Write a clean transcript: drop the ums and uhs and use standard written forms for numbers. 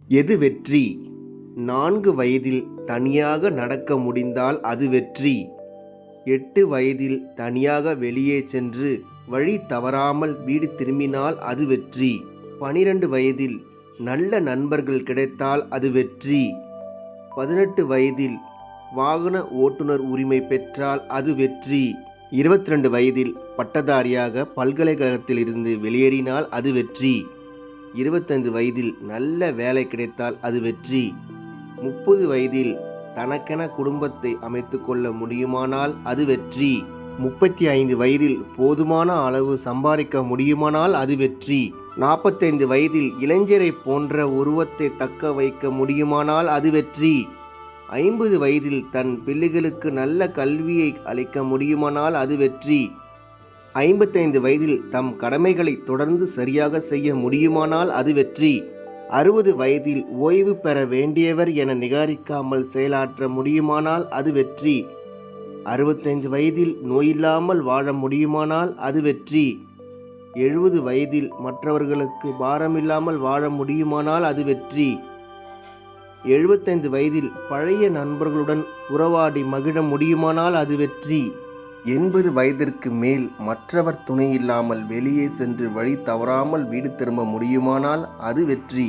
எது வெற்றி? 4 வயதில் தனியாக நடக்க முடிந்தால் அது வெற்றி. 8 வயதில் தனியாக வெளியே சென்று வழி தவறாமல் வீடு திரும்பினால் அது வெற்றி. 12 வயதில் நல்ல நண்பர்கள் கிடைத்தால் அது வெற்றி. 18 வயதில் வாகன ஓட்டுநர் உரிமை பெற்றால் அது வெற்றி. 22 வயதில் பட்டதாரியாக பல்கலைக்கழகத்தில் இருந்து வெளியேறினால் அது வெற்றி. 25 வயதில் நல்ல வேலை கிடைத்தால் அது வெற்றி. 30 வயதில் தனக்கென குடும்பத்தை அமைத்து கொள்ள முடியுமானால் அது வெற்றி. 35 வயதில் போதுமான அளவு சம்பாதிக்க முடியுமானால் அது வெற்றி. 45 வயதில் இளைஞரை போன்ற உருவத்தை தக்க வைக்க முடியுமானால் அது வெற்றி. 50 வயதில் தன் பிள்ளைகளுக்கு நல்ல கல்வியை அளிக்க முடியுமானால் அது வெற்றி. 55 வயதில் தம் கடமைகளை தொடர்ந்து சரியாக செய்ய முடியுமானால் அது வெற்றி. 60 வயதில் ஓய்வு பெற வேண்டியவர் என நிகாரிக்காமல் செயலாற்ற முடியுமானால் அது வெற்றி. 65 வயதில் நோயில்லாமல் வாழ முடியுமானால் அது வெற்றி. 70 வயதில் மற்றவர்களுக்கு பாரமில்லாமல் வாழ முடியுமானால் அது வெற்றி. 75 வயதில் பழைய நண்பர்களுடன் உறவாடி மகிழ முடியுமானால் அது வெற்றி. 80 வயதிற்கு மேல் மற்றவர் துணை இல்லாமல் வெளியே சென்று வழி தவறாமல் வீடு திரும்ப முடியுமானால் அது வெற்றி.